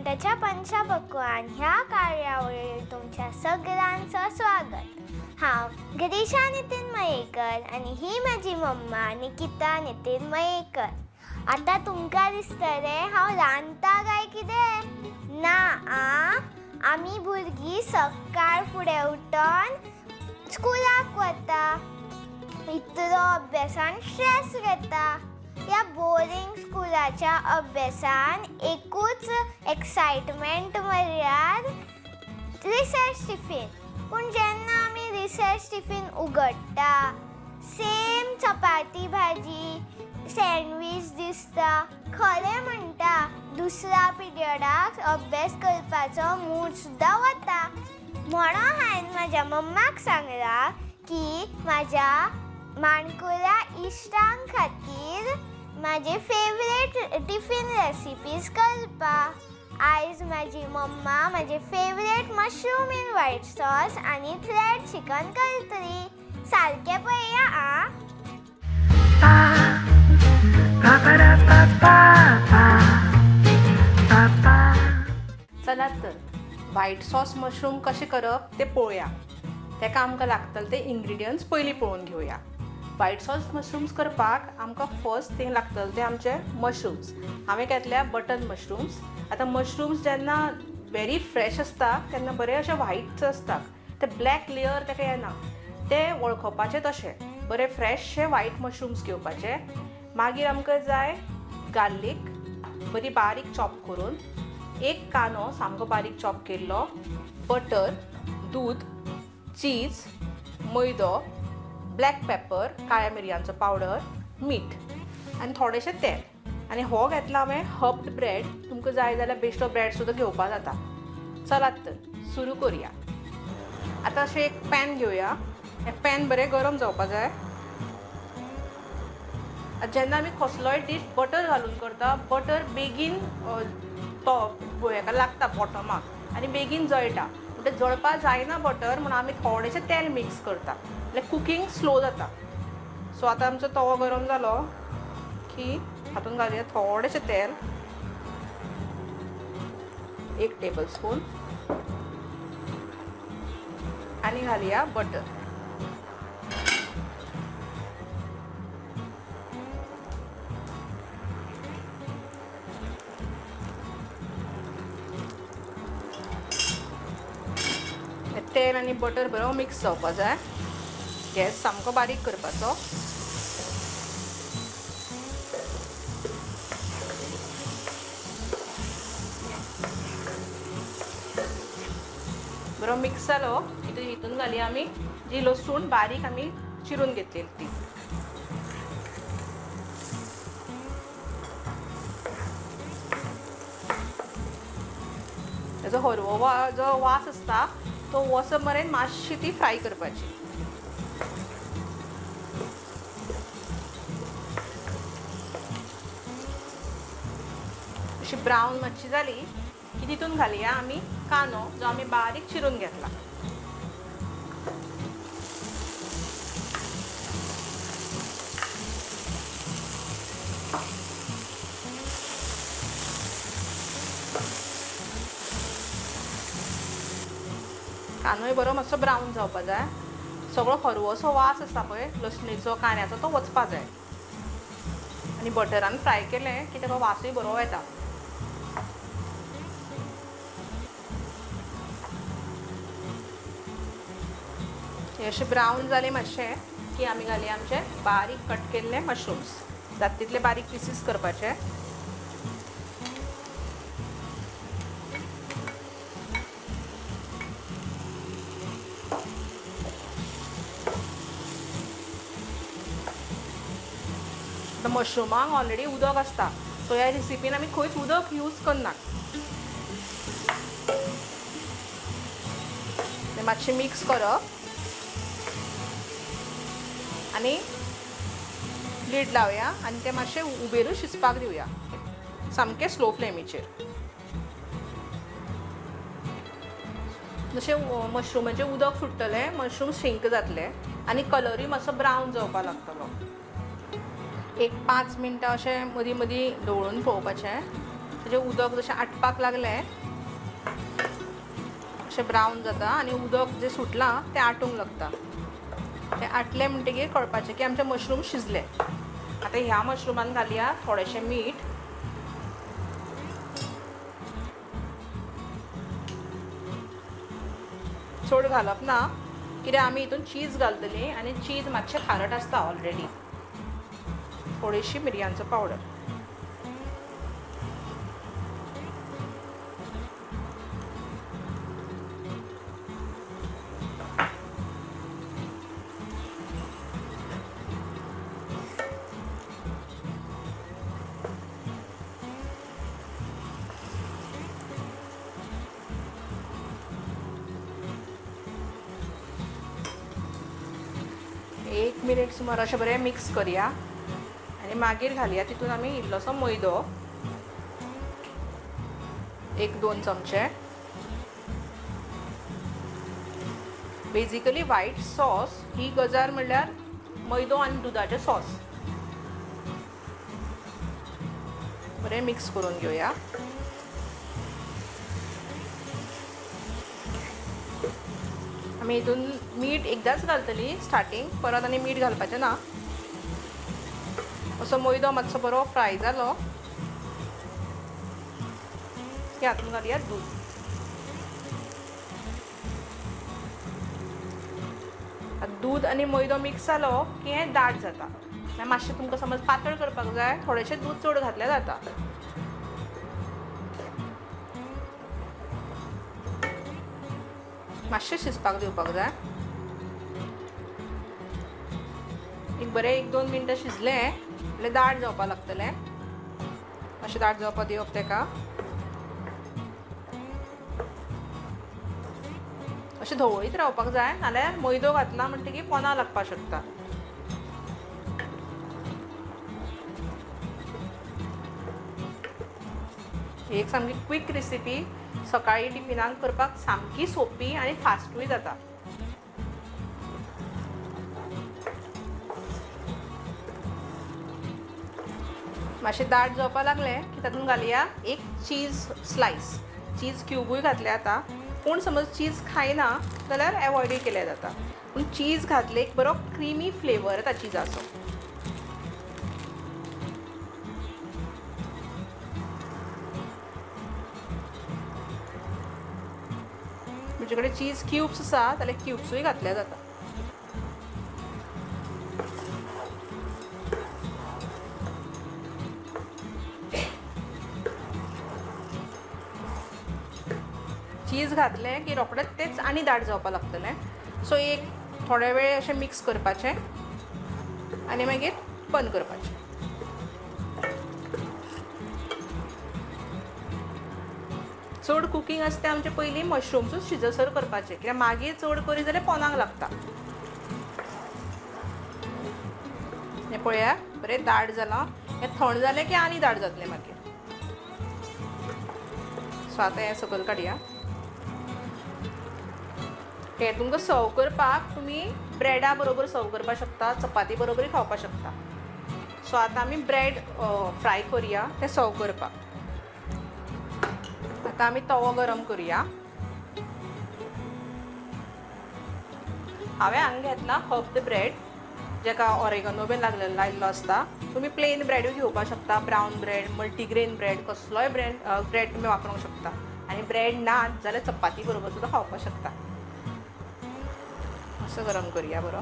मिनिटाच्या पंचपक्वान्न ह्या कार्यावळीर तुमच्या सगळ्यांचं स्वागत. हांव गिरीशा नितीन मयेकर आणि ही माझी मम्मा निकिता नितीन मयेकर. आता तुमकां दिसतलें हांव रांदता काय कितें? ना आमी भुरगीं सकाळ फुडें उठोन स्कुलाक वता. इतलो अभ्यासान स्ट्रेस घेता. या बोरिंग स्कुलाच्या अभ्यासान एकूच एक्साइटमेंट म्हळ्यार रिसर्च टिफिन. पूण जेन्ना आमी रिसर्च टिफिन उगडटा सेम चपाती भाजी सँडवीच दिसता. खरें म्हणटा दुसऱ्या पिरियडाक अभ्यास करपाचो मूड सुद्दां वता. म्हणून हांवें म्हाज्या मम्माक सांगलां की म्हाज्या माणकुल्या इश्टां खातीर माझे फेवरेट टिफिन रेसिपीज करपा. आयज माझी मम्मा माझे favourite mushroom in white sauce आणि थ्रेड चिकन करतली. सारकें पळया चलात तर व्हाईट सॉस मशरूम कशें करप ते पळोवया. तेका आमकां लागतले ते इंग्रेडियंट्स पयलीं पळोवन घेवया. व्हाईट सॉस मशरूम्स करपाक आमकां फर्स्ट थिंग लागतले ते आमचे मशरूम्स. हांवें घेतल्या बटन मशरूम्स. आतां मशरूम्स जेन्ना व्हेरी फ्रेश आसता तेन्ना बरे अशे व्हाईट आसता. ते ब्लॅक लेयर ताका येना. ते वळखपाचे तशें बरे फ्रेशशे व्हाईट मशरूम्स घेवपाचे. मागीर आमकां जाय गार्लीक बरी बारीक चॉप करून, एक कांदो सामको बारीक चॉप केल्लो, बटर, दूद, चीज, मैदो, ब्लॅक पेपर काळ्या मिरयांचो पावडर, मीठ आनी थोडेशें तेल. आनी हो घेतला हांवें हब्ड ब्रेड. तुमकां जाय जाल्यार बेश्टो ब्रेड सुद्दां घेवपा जाता. चलात तर सुरू करुया. आतां अशें एक पॅन घेवया. हें पॅन बरें गरम जावपा जाय. जेन्ना आमी कसलोय डीश बटर घालून करता बटर बेगीन तो हेका लागता बॉटमाक आनी बेगीन जळटा. ते जळपा जायना बटर म्हणून आमी थोडेशें तेल मिक्स करता. कुकिंग स्लो जाता. सो आतां आमचो तवो गरम जालो की हातून घालुया थोडेशें तेल, 1 टेबल स्पून आनी घालुया बटर. तेल आनी बटर बरो मिक्स जावपा जाय. गॅस सामको बारीक करपाचो. बरो मिक्स जालो की हितून घालुया आमी जी लसूण बारीक आमी चिरून घेतलेली ती. तेजो हरवो जो वास आसता तो वचप मेरेन मातशी ती फ्राय करपाची. अशी ब्रावन मातशी जाली की तितून घालुया आमी कांदो जो आमी बारीक चिरून घेतला. कांदोय बरो मातसो ब्रावन जावपा जाय. सगळो हरवोसो वास आसा पळय लसणीचो कांद्याचो तो वचपा जाय. आनी बटरान फ्राय केलें की ताका वासूय बरो येता. हे अशें ब्रावन जालें मातशें की आमी घालुया आमचे बारीक कट केल्ले मशरूम्स. जाता तितले बारीक पीसीस करपाचे. मशरूमाक ऑलरेडी उदक आसता सो ह्या रेसिपीन आमी खंयच उदक यूज करना. मातशें मिक्स करप आनी लीड लावया आनी ते मातशें उबेरूच शिजपाक दिवया सामकें स्लो फ्लेमीचेर. जशें मशरूमाचें उदक सुट्टलें मशरूम शिंक जातले आनी कलरूय मातसो ब्रावन जावपाक लागतलो. एक 5 मिनटां अशें मदीं मदीं ढवळून पळोवपाचें तेजें उदक जशें आटपाक लागलें अशें ब्रावन जाता आनी उदक जें सुटलां तें आटूंक लागता. तें आटलें म्हणटकीर कळपाचें की आमचे मशरूम शिजले. आतां ह्या मशरुमान घालया थोडेंशें मीठ, चड घालप ना कित्याक आमी हितून चीज घालतलीं आनी चीज मातशें खारट आसता ऑलरेडी. थोडीशी मिरयांचो पावडर, एक मिनिट सुमार अशें बरें मिक्स करया आनी मागीर घालया तितून आमी इल्लोसो मैदो, 1-2 चमचे. बेजिकली व्हायट सॉस ही गजाल म्हणल्यार मैदो आनी दुदाचें सॉस. बरें मिक्स करून घेवया. आमी हितून मीठ एकदांच घालतली स्टार्टींग, परत आनी मीठ घालपाचें ना. असो मैदो मातसो बरो फ्राय जालो की हातून घालया दूद. दूद आनी मैदो मिक्स जालो की हें दाट जाता. मातशें तुमकां समज पातळ करपाक जाय थोडेंशें दूद चड घातल्यार जाता. मातशें शिजपाक दिवपाक जाय. एक बरें 1-2 मिनटां शिजलें म्हणल्यार दाट जावपाक लागतलें. मातशें दाट जावपाक दिवप तेका. अशें धवळीत रावपाक जाय नाल्यार मैदो घातला म्हणटकीर पोंदां लागपाक शकता. एक सामकी क्विक रेसिपी, सकाळी टिफिनाक करपाक सामकी सोपी आनी फास्टूय जाता. मातशें दाट जावपाक लागलें की तातूंत घालया एक चीज स्लायस. चीज क्यूबूय घातले आतां. कोण समज चीज खायना जाल्यार एवॉयडूय केलें जाता. पूण चीज घातले एक बरो क्रिमी फ्लेवर येता चिजाचो. तुमचे कडेन चीज क्यूब्स आसा जाल्यार क्यूब्सूय घातल्या जाता. चीज घातलें की रोखडेंच तेच आनी दाट जावपाक लागतलें. सो एक थोडे वेळ अशें मिक्स करपाचें आनी मागीर बंद करपाचें. चड कुकींग आसता तें आमचें पयलीं मशरूम्सूच शिजसर करपाचें कित्याक मागीर चड करी जाल्यार पोंदाक लागता. हें पळया बरें दाट जालां. हें थंड जालें की आनी दाट जातलें मागीर. सो आतां हें सकयल काडया. हें तुमकां सर्व करपाक तुमी ब्रेडा बरोबर सर्व करपाक शकता, चपाती बरोबरूय खावपाक शकता. सो आतां आमी ब्रेड फ्राय करुया तें सर्व करपाक. आतां आमी तवो गरम करुया. हांवें हांगा घेतला हफ द ब्रेड, जेका ऑरेगनो बीन लायिल्लो आसता. तुमी प्लेन ब्रेडूय घेवपाक शकता, ब्रावन ब्रेड, मल्टीग्रेन ब्रेड, कसलोय ब्रेड तुमी वापरूंक शकता. आनी ब्रेड ना जाल्यार चपाती बरोबर सुद्दां खावपाक शकता. असो गरम करुया बरो.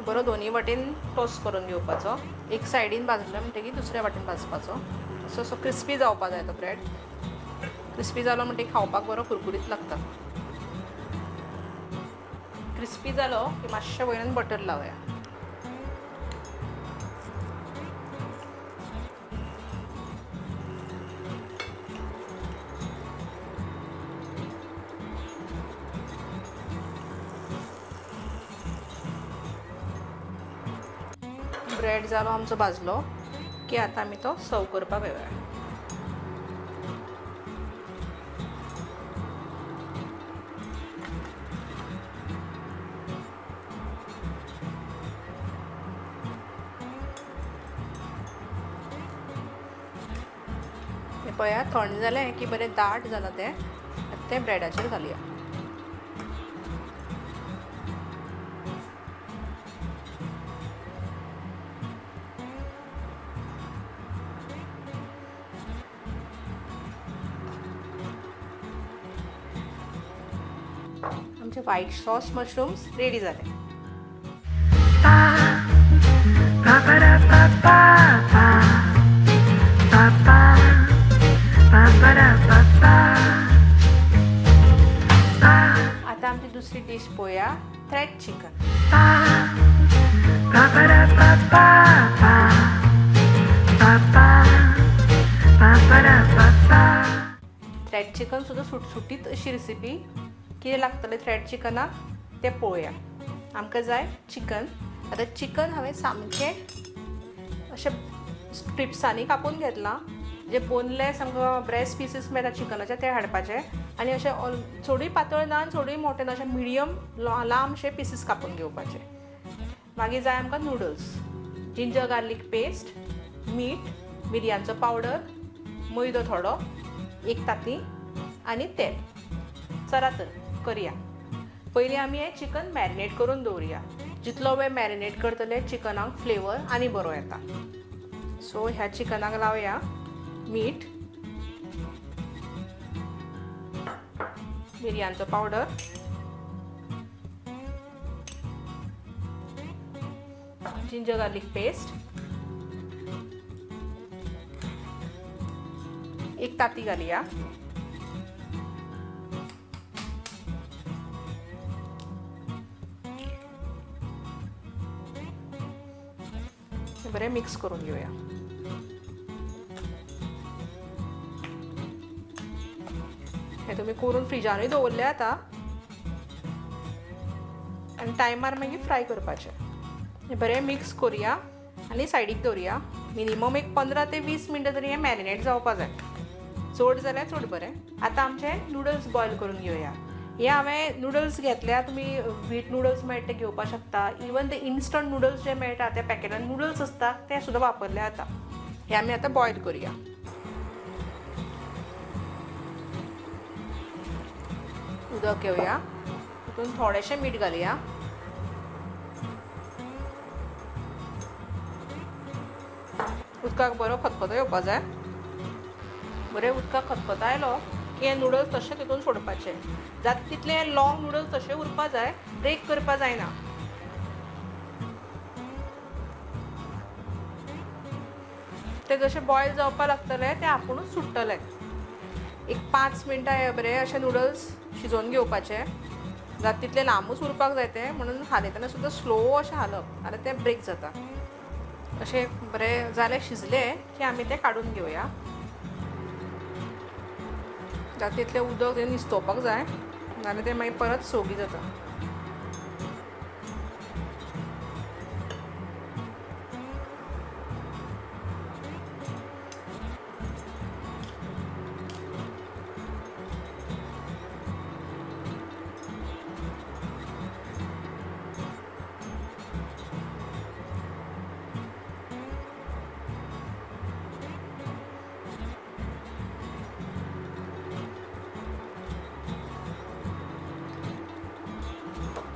बरो दोनी वाटेन टोस्ट करून घेवपाचो. एक सायडीन भाजलो म्हणटकीर दुसऱ्या वाटेन भाजपाचो. असो असो क्रिस्पी जावपाक जाय तो ब्रेड. क्रिस्पी जालो म्हणटकीर खावपाक बरो कुरकुरीत लागता. क्रिस्पी जालो की मातशें वयल्यान बटर लावया. ब्रेड जालो आमचो भाजलो की आतां आमी तो सर्व करपाक येवया. हे पळया थंड जालें की बरें दाट जालां तें ब्रेडाचेर घालुया. आमचे व्हाईट सॉस मशरूम्स रेडी झाले. आता आमची दुसरी डिश पळोवया, थ्रेड चिकन. थ्रेड चिकन सुद्दां सुटसुटीत अशी रेसिपी. कितें लागतलें थ्रेड चिकनाक तें पळोवया. आमकां जाय चिकन. आतां चिकन हांवें सामकें अशें स्ट्रिप्सांनी कापून घेतलां. जे बोनलेस आमकां ब्रेस्ट पीसीस मेळटा चिकनाचे ते हाडपाचे आनी अशें चडूय पातळ ना आनी चडूय मोटे ना, अशें मिडियम लांबशे पीसीस कापून घेवपाचे. मागीर जाय आमकां नूडल्स, जिंजर गार्लीक पेस्ट, मीठ, मिरयांचो पावडर, मैदो थोडो, एक तांती आनी तेल. चला तर करया. पयलीं आमी हें चिकन मॅरिनेट करून दवरया. जितलो वेळ मॅरिनेट करतले चिकनाक फ्लेवर आनी बरो येता. सो ह्या चिकनाक लावया मीठ, मिरयांचो पावडर, जिंजर गार्लीक पेस्ट, एक तांती घालुया. बरें मिक्स करून घेवया. हे तुमी करून फ्रिजानूय दवरले आता आनी टायमार मागीर फ्राय करपाचें. हे बरें मिक्स करुया आनी सायडीक दवरुया. मिनिमम एक 15 ते 20 मिनटां तरी हें मॅरिनेट जावपा जाय. चड जाल्यार चड बरें. आतां आमचे नूडल्स बॉयल करून घेवया. हे हांवें नूडल्स घेतल्या. तुमी व्हीट नूडल्स मेळटा ते घेवपाक शकता. इवन ते इन्स्टंट नूडल्स जे मेळटा ते पॅकेटान नूडल्स आसता ते सुद्दां वापरले आतां. हे आमी आतां बॉयल करुया. उदक घेवया, तितून थोडेशें मीठ घालुया. उदकाक बरो खतखतो येवपाक जाय. बरें उदकाक खतखतो आयलो की हे नूडल्स तशें तितून सोडपाचे. जाता तितले लॉंग नूडल्स तशें उरपा जाय, ब्रेक करपा जायना. ते जशें बॉयल जावपा लागतले ते आपुणूच सुट्टले. एक 5 मिनटां हे बरें अशें नूडल्स शिजोवन घेवपाचे. जाता तितले लांबूच उरपाक जाय ते, म्हणून हालयतना सुद्दां स्लो अशें हालप, जाल्यार ते ब्रेक जाता. अशें बरें जालें शिजले की आमी ते काडून घेवया. जाता तितलें उदक तें निस्तोवपाक जाय, नाजाल्यार तें मागीर परत सोगी जाता.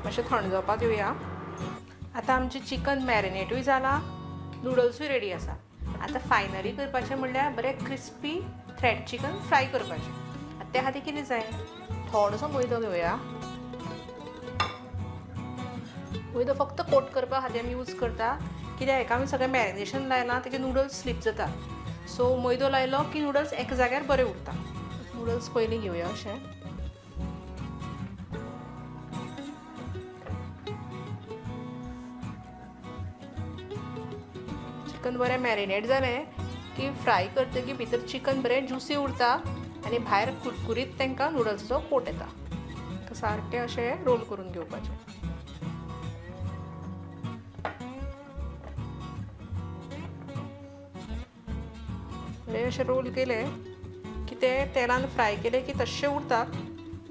मातशें थंड जावपाक दिवया. आतां आमचें चिकन मॅरिनेटूय जालां, नूडल्सूय रेडी आसा. आतां फायनली करपाचें म्हणल्यार बरें क्रिस्पी थ्रेड चिकन फ्राय करपाचें. आतां त्या खातीर कितें जाय, थोडोसो मैदो घेवया. मैदो फक्त कोट करपा खातीर आमी यूज करता, कित्याक हेका आमी सगळें मॅरिनेशन लायलां तेजे नूडल्स स्लीप जाता. सो मैदो लायलो की नूडल्स एका जाग्यार बरें उरता. नूडल्स पयलीं घेवया अशें. चिकन बरें मॅरिनेट जालें की फ्राय करतकीर भितर चिकन बरें ज्युसी उरता आनी भायर कुरकुरीत तांकां नूडल्साचो कोट येता. सारकें अशें रोल करून घेवपाचें. बरें अशें रोल केले की ते तेलान फ्राय केले की तशें उरतात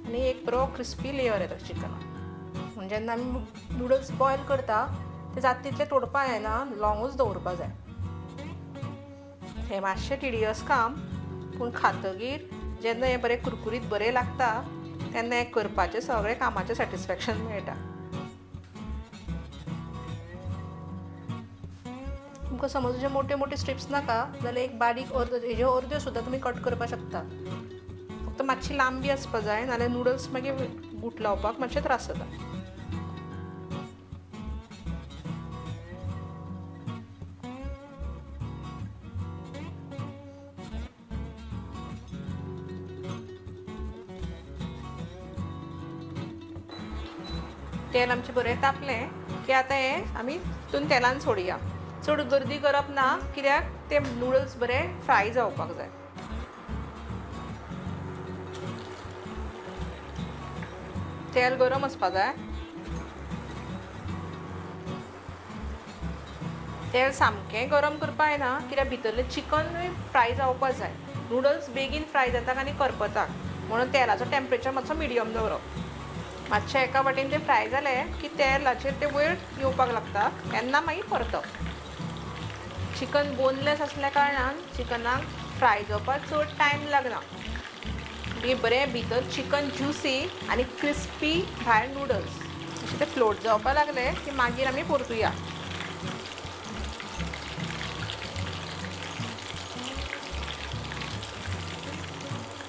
आनी एक बरो क्रिस्पी लेयर येता चिकनाक. म्हणजे जेन्ना आमी नूडल्स बॉयल करता ते जाता तितले तोडपा जायना, लॉंगूच दवरपा जाय. हें मातशें टिडियस काम, पूण खातगीर जेन्ना हें बरें कुरकुरीत बरें लागता तेन्ना हें करपाचें सगळें कामाचें सॅटिस्फॅक्शन मेळटा. तुमकां समज जे मोठे मोठे स्ट्रिप्स नाका जाल्यार एक बारीक हेज्यो अर्द्यो सुद्दां तुमी कट करपाक शकता. फक्त मातशी लांबी आसपा जाय नाल्यार नुडल्स मागीर गूट लावपाक मातशें त्रास जाता. तेल आमचें बरें तापलें की आतां हें आमी तितून तेलान सोडया. चड गर्दी करप ना कित्याक ते नुडल्स बरें फ्राय जावपाक जाय. तेल गरम आसपा जाय. तेल सामकें गरम करपा जायना कित्याक भितरलें चिकनूय फ्राय जावपाक जाय. नुडल्स बेगीन फ्राय जातात आनी करपतात म्हणून तेलाचो टेम्परेचर मातसो मिडियम दवरप. मातशें एका वाटेन तें फ्राय जालें की तेलाचेर ते वयर येवपाक लागता तेन्ना मागीर परतप. चिकन बोनलेस असल्या कारणान चिकनाक फ्राय जावपाक चड टायम लागना. बरें भितर चिकन ज्युसी आनी क्रिस्पी भायर नुडल्स अशें ते फ्लोट जावपाक लागले की मागीर आमी परतुया.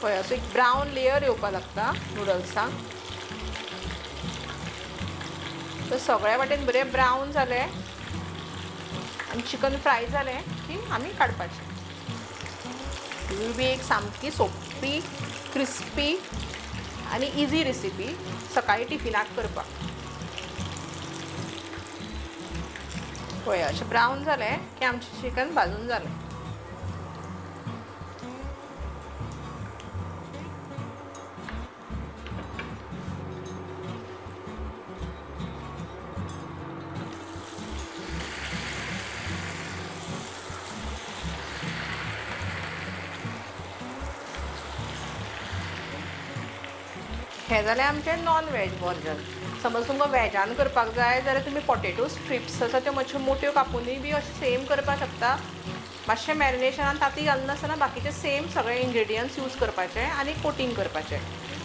पळय असो एक ब्रावन लेयर येवपाक लागता नुडल्सांक. तर सगळ्या वाटेन बरें ब्रावन जालें आनी चिकन फ्राय जालें की आमी काडपाचें. ही बी एक सामकी सोंपी क्रिस्पी आनी इजी रेसिपी सकाळीं टिफिनाक करपाक. पळय अशें ब्रावन जालें की आमचें चिकन भाजून जालें. हें जालें आमचें नॉन वेज वर्जन. समज तुमकां वेजान करपाक जाय जाल्यार तुमी पोटेटो स्ट्रिप्स आसा त्यो मातश्यो मोट्यो कापुनूय बी अशें सेम करपाक शकता. मातशें मॅरिनेशनान तांतीं घालनासतना बाकीचे सेम सगळे इन्ग्रेडियंट्स यूज करपाचे आनी कोटींग करपाचें.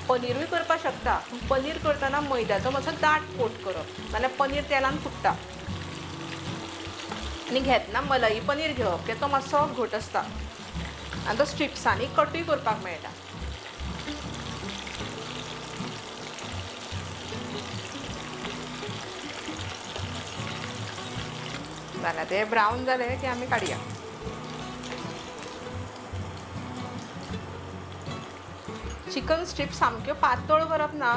पनीरूय करपाक शकता पूण पनीर करतना मैद्याचो मातसो दाट कोट करप नाल्यार पनीर तेलान फुट्टा. आनी घेतना मलाई पनीर घेवप कित्याक तो मातसो घट आसता आनी तो स्ट्रिप्सांनी कटूय करपाक मेळटा. जाल्यार ते ब्रावन जालें की आमी काडया. चिकन स्ट्रिप्स सामक्यो पातळ करप ना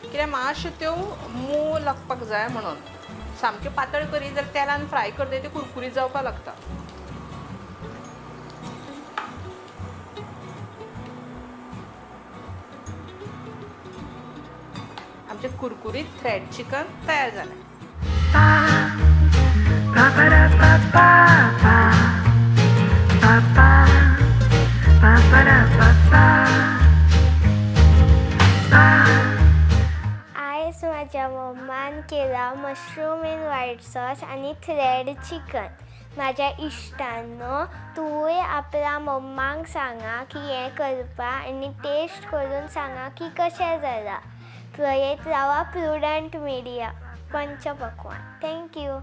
कित्याक मातश्यो त्यो मोव लागपाक जाय म्हणून. सामक्यो पातळ करीत जाल्यार तेलान फ्राय करता त्यो कुरकुरीत जावपाक लागता. आमचें कुरकुरीत थ्रेड चिकन तयार जालें. आयज म्हाज्या मम्मान केला मशरूम इन व्हायट सॉस आनी थ्रेड चिकन. म्हाज्या इश्टांनो तुवूय आपल्या मम्मांक सांगा की हें करपा आनी टेस्ट करून सांगा की कशें जालां. पळयत रावा प्रुडंट मिडिया पंचपक्वान्न. थँक्यू.